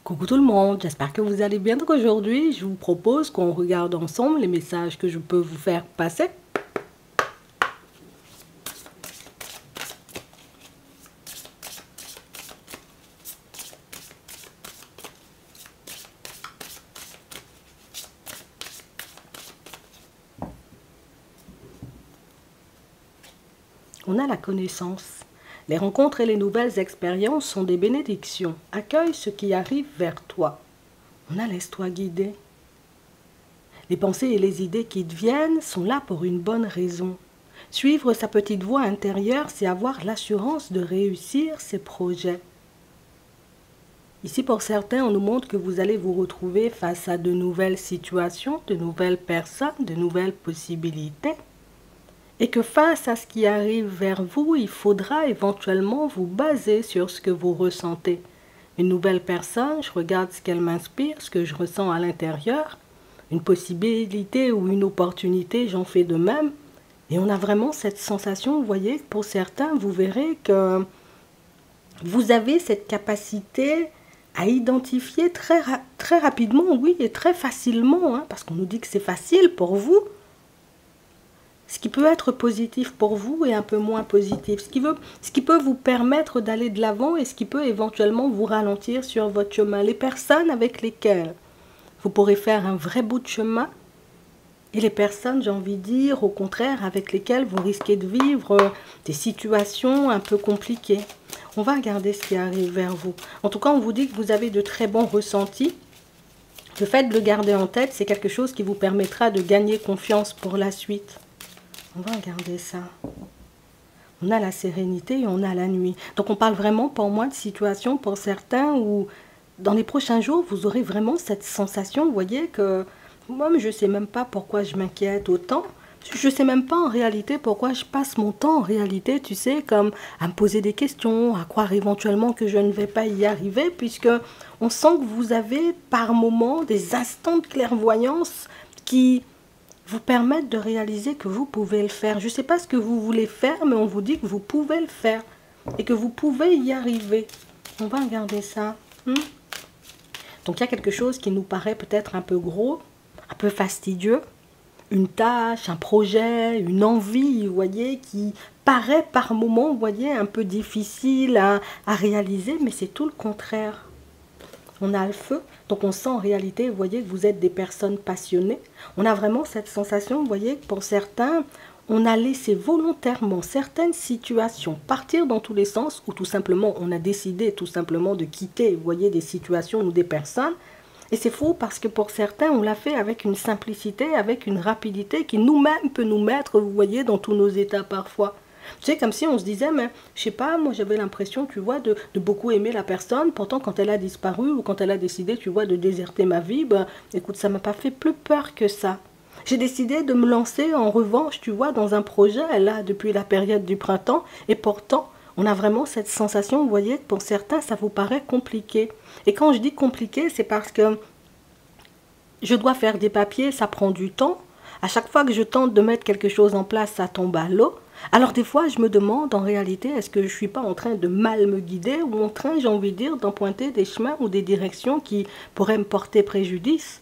Coucou tout le monde, j'espère que vous allez bien. Donc aujourd'hui, je vous propose qu'on regarde ensemble les messages que je peux vous faire passer. On a la connaissance. Les rencontres et les nouvelles expériences sont des bénédictions. Accueille ce qui arrive vers toi. On a laisse-toi guider. Les pensées et les idées qui te viennent sont là pour une bonne raison. Suivre sa petite voix intérieure, c'est avoir l'assurance de réussir ses projets. Ici, pour certains, on nous montre que vous allez vous retrouver face à de nouvelles situations, de nouvelles personnes, de nouvelles possibilités. Et que face à ce qui arrive vers vous, il faudra éventuellement vous baser sur ce que vous ressentez. Une nouvelle personne, je regarde ce qu'elle m'inspire, ce que je ressens à l'intérieur. Une possibilité ou une opportunité, j'en fais de même. Et on a vraiment cette sensation, vous voyez, pour certains, vous verrez que vous avez cette capacité à identifier très rapidement, oui, et très facilement, parce qu'on nous dit que c'est facile pour vous, ce qui peut être positif pour vous et un peu moins positif, ce qui peut vous permettre d'aller de l'avant et ce qui peut éventuellement vous ralentir sur votre chemin. Les personnes avec lesquelles vous pourrez faire un vrai bout de chemin et les personnes, j'ai envie de dire, au contraire, avec lesquelles vous risquez de vivre des situations un peu compliquées. On va regarder ce qui arrive vers vous. En tout cas, on vous dit que vous avez de très bons ressentis. Le fait de le garder en tête, c'est quelque chose qui vous permettra de gagner confiance pour la suite. On va regarder ça. On a la sérénité et on a la nuit. Donc on parle vraiment pour moi de situation pour certains où dans les prochains jours, vous aurez vraiment cette sensation, vous voyez, que moi, je ne sais même pas pourquoi je m'inquiète autant. Je ne sais même pas en réalité pourquoi je passe mon temps en réalité, tu sais, comme à me poser des questions, à croire éventuellement que je ne vais pas y arriver, puisque on sent que vous avez par moments des instants de clairvoyance qui vous permettent de réaliser que vous pouvez le faire. Je ne sais pas ce que vous voulez faire, mais on vous dit que vous pouvez le faire et que vous pouvez y arriver. On va regarder ça. Donc il y a quelque chose qui nous paraît peut-être un peu gros, un peu fastidieux, une tâche, un projet, une envie, vous voyez, qui paraît par moments, vous voyez, un peu difficile à réaliser, mais c'est tout le contraire. On a le feu, donc on sent en réalité, vous voyez, que vous êtes des personnes passionnées. On a vraiment cette sensation, vous voyez, que pour certains, on a laissé volontairement certaines situations partir dans tous les sens, ou tout simplement, on a décidé tout simplement de quitter, vous voyez, des situations ou des personnes. Et c'est faux parce que pour certains, on l'a fait avec une simplicité, avec une rapidité qui nous-mêmes peut nous mettre, vous voyez, dans tous nos états parfois. Tu sais, comme si on se disait, mais je sais pas, moi j'avais l'impression, tu vois, de beaucoup aimer la personne. Pourtant, quand elle a disparu ou quand elle a décidé, tu vois, de déserter ma vie, ben, écoute, ça m'a pas fait plus peur que ça. J'ai décidé de me lancer en revanche, tu vois, dans un projet, là, depuis la période du printemps. Et pourtant, on a vraiment cette sensation, vous voyez, que pour certains, ça vous paraît compliqué. Et quand je dis compliqué, c'est parce que je dois faire des papiers, ça prend du temps. À chaque fois que je tente de mettre quelque chose en place, ça tombe à l'eau. Alors des fois, je me demande en réalité, est-ce que je ne suis pas en train de mal me guider ou en train, j'ai envie de dire, d'emprunter des chemins ou des directions qui pourraient me porter préjudice?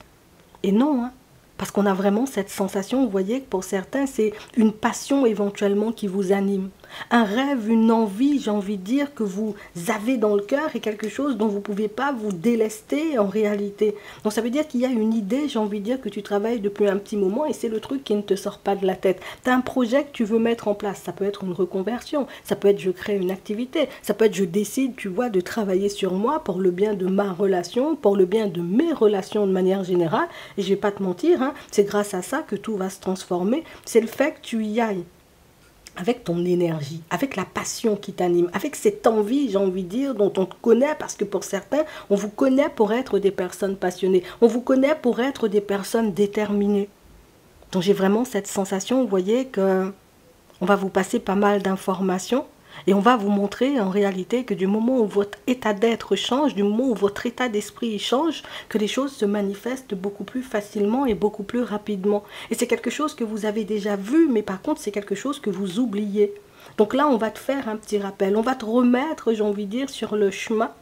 Et non, parce qu'on a vraiment cette sensation, vous voyez, que pour certains, c'est une passion éventuellement qui vous anime. Un rêve, une envie, j'ai envie de dire, que vous avez dans le cœur et quelque chose dont vous ne pouvez pas vous délester en réalité. Donc ça veut dire qu'il y a une idée, j'ai envie de dire, que tu travailles depuis un petit moment et c'est le truc qui ne te sort pas de la tête. Tu as un projet que tu veux mettre en place, ça peut être une reconversion, ça peut être je crée une activité, ça peut être je décide, tu vois, de travailler sur moi pour le bien de ma relation, pour le bien de mes relations de manière générale. Et je ne vais pas te mentir, c'est grâce à ça que tout va se transformer, c'est le fait que tu y ailles. Avec ton énergie, avec la passion qui t'anime, avec cette envie, j'ai envie de dire, dont on te connaît, parce que pour certains, on vous connaît pour être des personnes passionnées, on vous connaît pour être des personnes déterminées. Donc j'ai vraiment cette sensation, vous voyez, que on va vous passer pas mal d'informations et on va vous montrer en réalité que du moment où votre état d'être change, du moment où votre état d'esprit change, que les choses se manifestent beaucoup plus facilement et beaucoup plus rapidement. Et c'est quelque chose que vous avez déjà vu, mais par contre c'est quelque chose que vous oubliez. Donc là on va te faire un petit rappel, on va te remettre, j'ai envie de dire, sur le chemin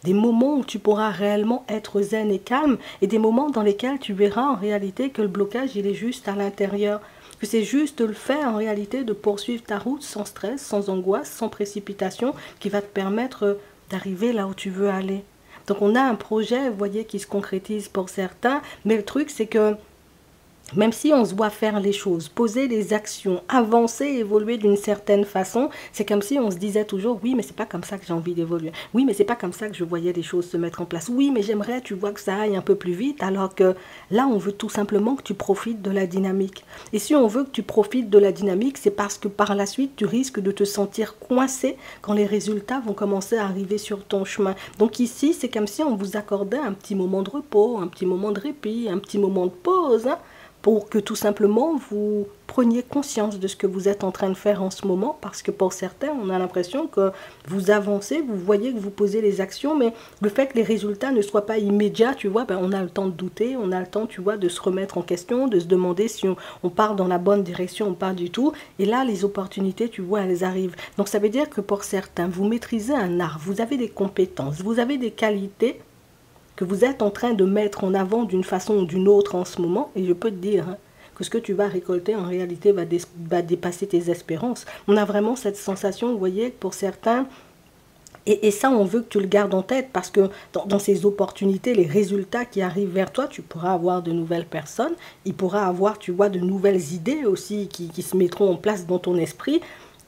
Des moments où tu pourras réellement être zen et calme et des moments dans lesquels tu verras en réalité que le blocage, il est juste à l'intérieur. Que c'est juste le fait en réalité de poursuivre ta route sans stress, sans angoisse, sans précipitation qui va te permettre d'arriver là où tu veux aller. Donc on a un projet, vous voyez, qui se concrétise pour certains, mais le truc c'est que même si on se voit faire les choses, poser les actions, avancer, évoluer d'une certaine façon, c'est comme si on se disait toujours, oui, mais c'est pas comme ça que j'ai envie d'évoluer. Oui, mais c'est pas comme ça que je voyais les choses se mettre en place. Oui, mais j'aimerais, tu vois, que ça aille un peu plus vite, alors que là, on veut tout simplement que tu profites de la dynamique. Et si on veut que tu profites de la dynamique, c'est parce que par la suite, tu risques de te sentir coincé quand les résultats vont commencer à arriver sur ton chemin. Donc ici, c'est comme si on vous accordait un petit moment de repos, un petit moment de répit, un petit moment de pause, hein, pour que tout simplement vous preniez conscience de ce que vous êtes en train de faire en ce moment, parce que pour certains, on a l'impression que vous avancez, vous voyez que vous posez les actions, mais le fait que les résultats ne soient pas immédiats, tu vois, ben on a le temps de douter, on a le temps, tu vois, de se remettre en question, de se demander si on part dans la bonne direction ou pas du tout, et là, les opportunités, tu vois, elles arrivent. Donc ça veut dire que pour certains, vous maîtrisez un art, vous avez des compétences, vous avez des qualités, que vous êtes en train de mettre en avant d'une façon ou d'une autre en ce moment, et je peux te dire hein, que ce que tu vas récolter en réalité va dépasser tes espérances. On a vraiment cette sensation, vous voyez, pour certains, et ça on veut que tu le gardes en tête, parce que dans ces opportunités, les résultats qui arrivent vers toi, tu pourras avoir de nouvelles personnes, il pourra avoir, tu vois, de nouvelles idées aussi qui se mettront en place dans ton esprit,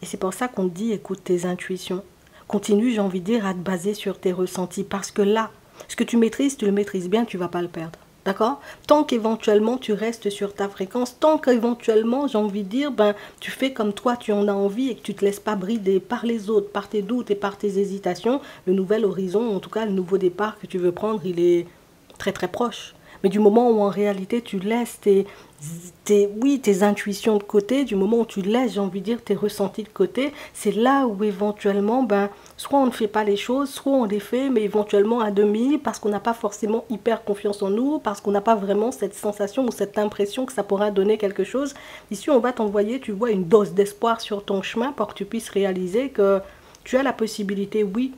et c'est pour ça qu'on te dit, écoute tes intuitions. Continue, j'ai envie de dire, à te baser sur tes ressentis, parce que là, ce que tu maîtrises, tu le maîtrises bien, tu ne vas pas le perdre. D'accord? Tant qu'éventuellement tu restes sur ta fréquence, tant qu'éventuellement, j'ai envie de dire, ben, tu fais comme toi, tu en as envie et que tu ne te laisses pas brider par les autres, par tes doutes et par tes hésitations, le nouvel horizon, en tout cas le nouveau départ que tu veux prendre, il est très très proche. Mais du moment où en réalité tu laisses tes intuitions de côté, du moment où tu laisses, j'ai envie de dire, tes ressentis de côté, c'est là où éventuellement, ben, soit on ne fait pas les choses, soit on les fait, mais éventuellement à demi, parce qu'on n'a pas forcément hyper confiance en nous, parce qu'on n'a pas vraiment cette sensation ou cette impression que ça pourra donner quelque chose. Ici, on va t'envoyer, tu vois, une dose d'espoir sur ton chemin pour que tu puisses réaliser que tu as la possibilité, oui,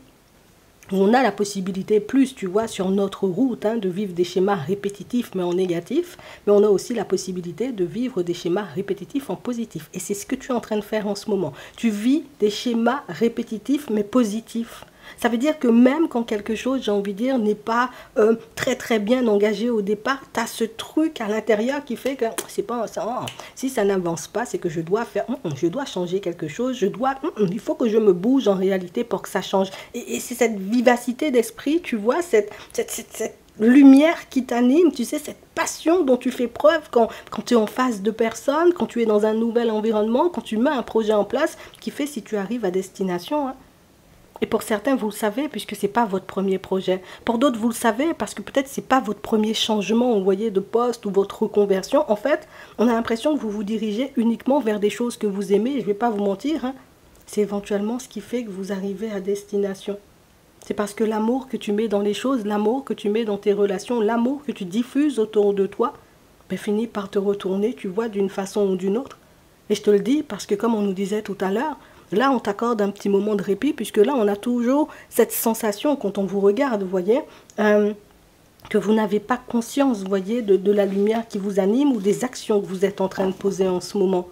on a la possibilité plus, tu vois, sur notre route, hein, de vivre des schémas répétitifs mais en négatif, mais on a aussi la possibilité de vivre des schémas répétitifs en positif. Et c'est ce que tu es en train de faire en ce moment. Tu vis des schémas répétitifs mais positifs. Ça veut dire que même quand quelque chose, j'ai envie de dire, n'est pas très très bien engagé au départ, tu as ce truc à l'intérieur qui fait que c'est pas ça. Si ça n'avance pas, c'est que je dois faire, je dois changer quelque chose, il faut que je me bouge en réalité pour que ça change. Et c'est cette vivacité d'esprit, tu vois, cette lumière qui t'anime, tu sais, cette passion dont tu fais preuve quand tu es en face de personnes, quand tu es dans un nouvel environnement, quand tu mets un projet en place, qui fait si tu arrives à destination, hein. Et pour certains, vous le savez, puisque ce n'est pas votre premier projet. Pour d'autres, vous le savez, parce que peut-être ce n'est pas votre premier changement, vous voyez, de poste ou votre reconversion. En fait, on a l'impression que vous vous dirigez uniquement vers des choses que vous aimez. Et je ne vais pas vous mentir, hein, c'est éventuellement ce qui fait que vous arrivez à destination. C'est parce que l'amour que tu mets dans les choses, l'amour que tu mets dans tes relations, l'amour que tu diffuses autour de toi, ben, finit par te retourner, tu vois, d'une façon ou d'une autre. Et je te le dis parce que comme on nous disait tout à l'heure, là, on t'accorde un petit moment de répit, puisque là, on a toujours cette sensation, quand on vous regarde, vous voyez, que vous n'avez pas conscience, vous voyez, de la lumière qui vous anime ou des actions que vous êtes en train de poser en ce moment.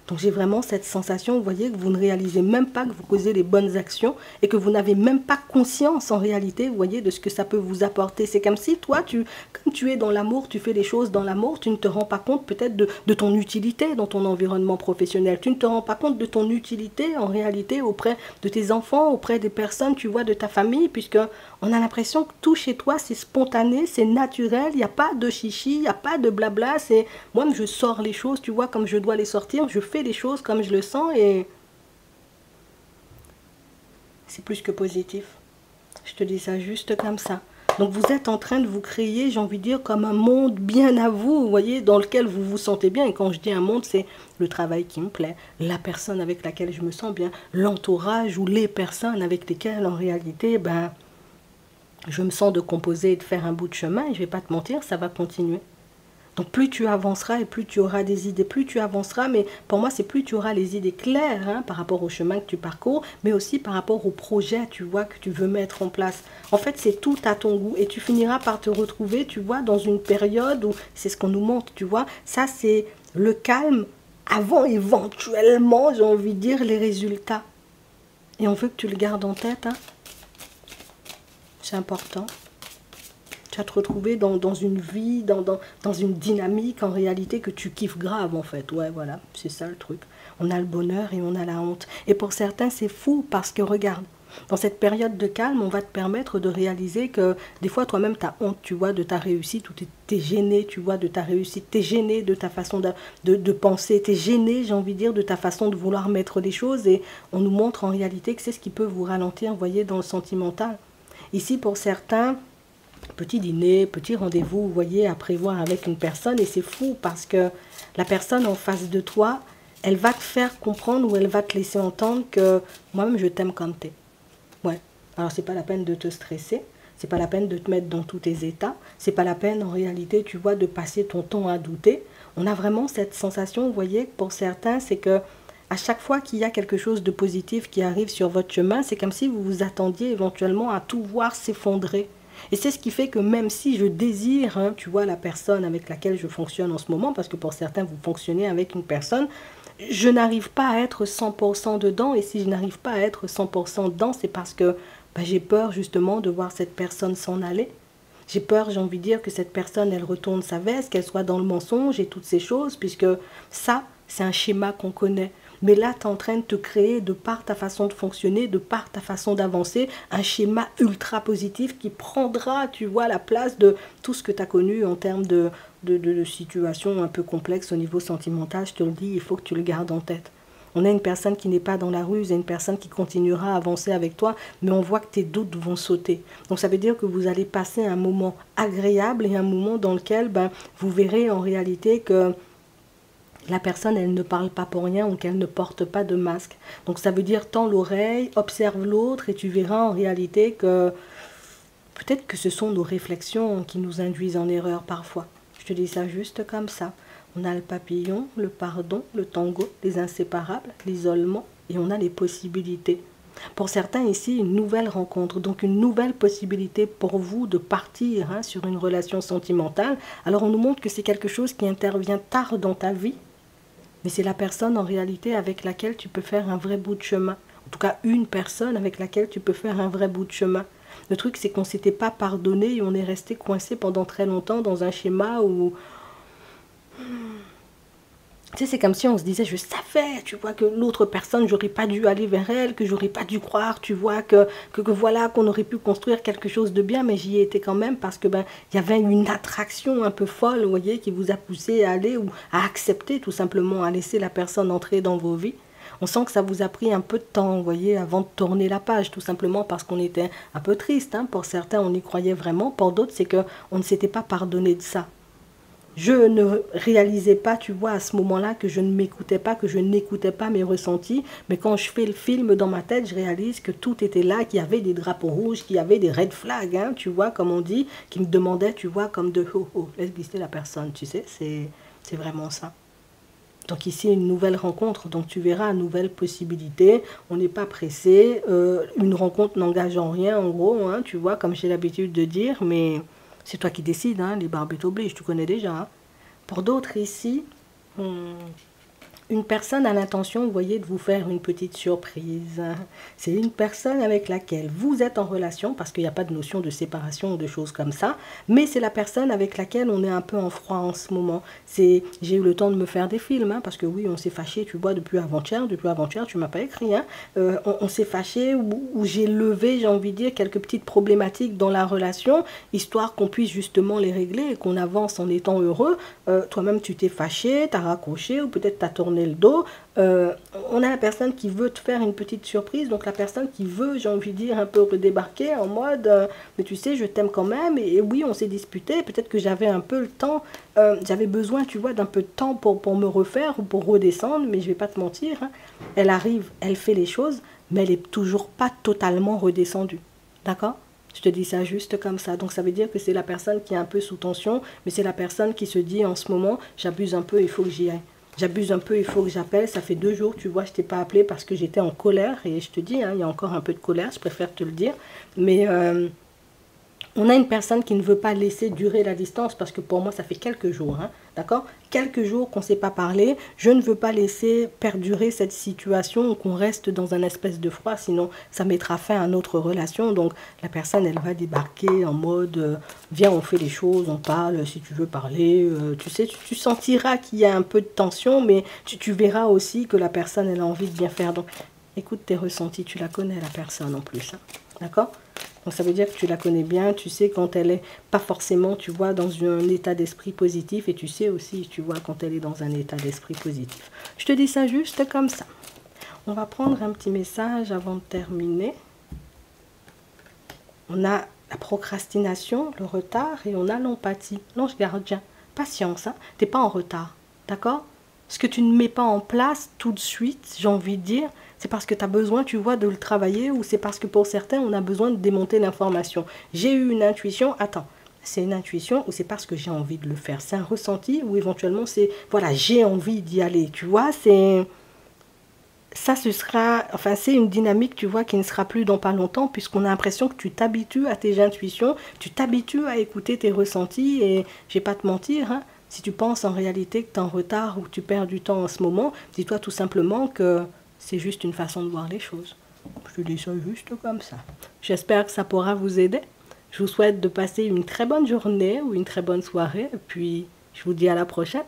Donc j'ai vraiment cette sensation, vous voyez, que vous ne réalisez même pas que vous posez les bonnes actions et que vous n'avez même pas conscience en réalité, vous voyez, de ce que ça peut vous apporter. C'est comme si toi, comme tu es dans l'amour, tu fais les choses dans l'amour, tu ne te rends pas compte peut-être de ton utilité dans ton environnement professionnel. Tu ne te rends pas compte de ton utilité en réalité auprès de tes enfants, auprès des personnes, tu vois, de ta famille, puisque on a l'impression que tout chez toi, c'est spontané, c'est naturel, il n'y a pas de chichi, il n'y a pas de blabla, c'est moi, je sors les choses, tu vois, comme je dois les sortir, je fais les choses comme je le sens et c'est plus que positif. Je te dis ça juste comme ça. Donc vous êtes en train de vous créer, j'ai envie de dire, comme un monde bien à vous, vous voyez, dans lequel vous vous sentez bien. Et quand je dis un monde, c'est le travail qui me plaît, la personne avec laquelle je me sens bien, l'entourage ou les personnes avec lesquelles, en réalité, ben, je me sens de composer et de faire un bout de chemin. Et je ne vais pas te mentir, ça va continuer. Donc plus tu avanceras et plus tu auras des idées, plus tu avanceras, mais pour moi c'est plus tu auras les idées claires hein, par rapport au chemin que tu parcours, mais aussi par rapport au projet, tu vois, que tu veux mettre en place. En fait c'est tout à ton goût et tu finiras par te retrouver, tu vois, dans une période où c'est ce qu'on nous montre, tu vois. Ça c'est le calme avant éventuellement, j'ai envie de dire, les résultats. Et on veut que tu le gardes en tête, hein. C'est important. Tu vas te retrouver dans une vie, dans une dynamique en réalité que tu kiffes grave en fait. Ouais, voilà, c'est ça le truc. On a le bonheur et on a la honte. Et pour certains, c'est fou parce que regarde, dans cette période de calme, on va te permettre de réaliser que des fois, toi-même, tu as honte, tu vois, de ta réussite ou tu es gêné, tu vois, de ta réussite. Tu es gêné de ta façon de penser. Tu es gêné, j'ai envie de dire, de ta façon de vouloir mettre les choses. Et on nous montre en réalité que c'est ce qui peut vous ralentir, vous voyez, dans le sentimental. Ici, pour certains... Petit dîner, petit rendez-vous, vous voyez, à prévoir avec une personne. Et c'est fou parce que la personne en face de toi, elle va te faire comprendre ou elle va te laisser entendre que moi-même, je t'aime comme t'es. Ouais. Alors, c'est pas la peine de te stresser. C'est pas la peine de te mettre dans tous tes états. C'est pas la peine, en réalité, tu vois, de passer ton temps à douter. On a vraiment cette sensation, vous voyez, pour certains, c'est que à chaque fois qu'il y a quelque chose de positif qui arrive sur votre chemin, c'est comme si vous vous attendiez éventuellement à tout voir s'effondrer. Et c'est ce qui fait que même si je désire, hein, tu vois, la personne avec laquelle je fonctionne en ce moment, parce que pour certains, vous fonctionnez avec une personne, je n'arrive pas à être 100% dedans. Et si je n'arrive pas à être 100% dedans, c'est parce que j'ai peur justement de voir cette personne s'en aller. J'ai peur, j'ai envie de dire, que cette personne, elle retourne sa veste, qu'elle soit dans le mensonge et toutes ces choses, puisque ça, c'est un schéma qu'on connaît. Mais là, tu es en train de te créer, de par ta façon de fonctionner, de par ta façon d'avancer, un schéma ultra positif qui prendra, tu vois, la place de tout ce que tu as connu en termes de situations un peu complexes au niveau sentimental. Je te le dis, il faut que tu le gardes en tête. On a une personne qui n'est pas dans la ruse et une personne qui continuera à avancer avec toi, mais on voit que tes doutes vont sauter. Donc ça veut dire que vous allez passer un moment agréable et un moment dans lequel vous verrez en réalité que la personne, elle ne parle pas pour rien ou qu'elle ne porte pas de masque. Donc ça veut dire tends l'oreille, observe l'autre et tu verras en réalité que peut-être que ce sont nos réflexions qui nous induisent en erreur parfois. Je te dis ça juste comme ça. On a le papillon, le pardon, le tango, les inséparables, l'isolement et on a les possibilités. Pour certains ici, une nouvelle rencontre, donc une nouvelle possibilité pour vous de partir sur une relation sentimentale. Alors on nous montre que c'est quelque chose qui intervient tard dans ta vie, mais c'est la personne en réalité avec laquelle tu peux faire un vrai bout de chemin. En tout cas, une personne avec laquelle tu peux faire un vrai bout de chemin. Le truc, c'est qu'on ne s'était pas pardonné et on est resté coincé pendant très longtemps dans un schéma où... Tu sais, c'est comme si on se disait, je savais, tu vois, que l'autre personne, j'aurais pas dû aller vers elle, que j'aurais pas dû croire, tu vois, que voilà, qu'on aurait pu construire quelque chose de bien, mais j'y ai été quand même parce que, il y avait une attraction un peu folle, vous voyez, qui vous a poussé à aller ou à accepter tout simplement, à laisser la personne entrer dans vos vies. On sent que ça vous a pris un peu de temps, vous voyez, avant de tourner la page, tout simplement parce qu'on était un peu triste, hein. Pour certains, on y croyait vraiment, pour d'autres, c'est qu'on ne s'était pas pardonné de ça. Je ne réalisais pas, tu vois, à ce moment-là, que je ne m'écoutais pas, que je n'écoutais pas mes ressentis. Mais quand je fais le film dans ma tête, je réalise que tout était là, qu'il y avait des drapeaux rouges, qu'il y avait des red flags, hein, tu vois, comme on dit, qui me demandaient, tu vois, comme de « oh, laisse glisser la personne », tu sais, c'est vraiment ça. Donc ici, une nouvelle rencontre, donc tu verras une nouvelle possibilité, on n'est pas pressé, une rencontre n'engage en rien, en gros, hein, tu vois, comme j'ai l'habitude de dire, mais... C'est toi qui décides, hein, les barbes t'obligent, tu connais déjà. Hein. Pour d'autres ici, une personne a l'intention, vous voyez, de vous faire une petite surprise. C'est une personne avec laquelle vous êtes en relation, parce qu'il n'y a pas de notion de séparation ou de choses comme ça, mais c'est la personne avec laquelle on est un peu en froid en ce moment. J'ai eu le temps de me faire des films, hein, parce que oui, on s'est fâché, tu vois, depuis avant-hier, tu m'as pas écrit, hein, on s'est fâché, où j'ai levé, j'ai envie de dire, quelques petites problématiques dans la relation, histoire qu'on puisse justement les régler et qu'on avance en étant heureux. Toi-même, tu t'es fâché, t'as raccroché, ou peut-être t'as tourné le dos. On a la personne qui veut te faire une petite surprise, donc la personne qui veut, j'ai envie de dire, un peu redébarquer en mode mais tu sais, je t'aime quand même, et oui, on s'est disputé, peut-être que j'avais un peu le temps, j'avais besoin, tu vois, d'un peu de temps pour me refaire ou pour redescendre, mais je vais pas te mentir, hein, elle arrive, elle fait les choses, mais elle est toujours pas totalement redescendue, d'accord? Je te dis ça juste comme ça. Donc ça veut dire que c'est la personne qui est un peu sous tension, mais c'est la personne qui se dit en ce moment, j'abuse un peu, il faut que j'y aille. J'abuse un peu, il faut que j'appelle. Ça fait 2 jours, tu vois, je t'ai pas appelé parce que j'étais en colère. Et je te dis, hein, il y a encore un peu de colère, je préfère te le dire. Mais on a une personne qui ne veut pas laisser durer la distance parce que pour moi, ça fait quelques jours, hein, d'accord? Quelques jours qu'on ne s'est pas parlé. Je ne veux pas laisser perdurer cette situation ou qu'on reste dans un espèce de froid, sinon ça mettra fin à notre relation. Donc la personne, elle va débarquer en mode viens, on fait les choses, on parle, si tu veux parler. Tu sais, tu sentiras qu'il y a un peu de tension, mais tu verras aussi que la personne, elle a envie de bien faire. Donc écoute tes ressentis, tu la connais la personne en plus, hein, d'accord? Donc ça veut dire que tu la connais bien, tu sais quand elle est pas forcément, tu vois, dans un état d'esprit positif, et tu sais aussi, tu vois, quand elle est dans un état d'esprit positif. Je te dis ça juste comme ça. On va prendre un petit message avant de terminer. On a la procrastination, le retard, et on a l'empathie. L'ange gardien, patience, hein, t'es pas en retard, d'accord? Ce que tu ne mets pas en place tout de suite, j'ai envie de dire, c'est parce que tu as besoin, tu vois, de le travailler, ou c'est parce que pour certains, on a besoin de démonter l'information. J'ai eu une intuition, attends, c'est une intuition ou c'est parce que j'ai envie de le faire? C'est un ressenti ou éventuellement c'est, voilà, j'ai envie d'y aller, tu vois, c'est... Ça, ce sera, enfin, c'est une dynamique, tu vois, qui ne sera plus dans pas longtemps, puisqu'on a l'impression que tu t'habitues à tes intuitions, tu t'habitues à écouter tes ressentis, et je vais pas te mentir, hein, si tu penses en réalité que tu es en retard ou que tu perds du temps en ce moment, dis-toi tout simplement que c'est juste une façon de voir les choses. Je te dis ça juste comme ça. J'espère que ça pourra vous aider. Je vous souhaite de passer une très bonne journée ou une très bonne soirée, et puis je vous dis à la prochaine.